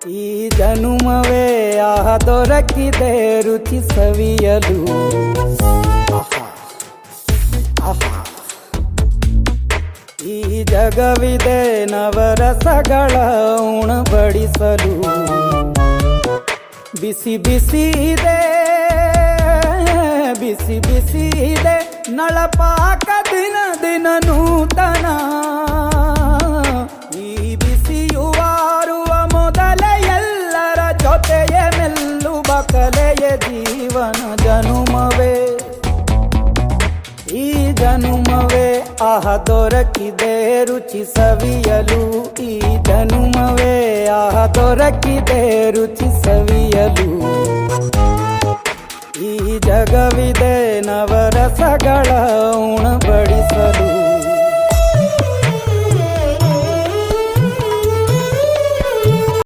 ಈ ಜನುಮವೇ ಆಹ ದೊರಕಿದೆ ರುಚಿ ಸವಿಯಲು. ಈ ಜಗವಿದೆ ನವರಸಗಳ ಉಣಬಡಿಸಲು. ಬಿಸಿ ಬಿಸಿ ಇದೆ, ಬಿಸಿ ಬಿಸಿ ಇದೆ ನಳಪಾಕ ದಿನ ದಿನ ನೂತನ. ಈ ಬಿಸಿಯುವಾರುವ ಮೊದಲೇ ಎಲ್ಲರ ಜೊತೆಯ ಮೆಲ್ಲುವ ಕಲೆಯ ಜೀವನ ಜನುಮವೇ. ಈ ಜನುಮವೇ ಆಹ ದೊರಕಿದೆ ರುಚಿ ಸವಿಯಲು. ಈ ಜನುಮವೇ ಆಹ ದೊರಕಿದೆ ರುಚಿ ಸವಿಯಲು. ಈ ಜಗವಿದೆ ನವರಸಗಳ ಉಣಬಡಿಸಲು.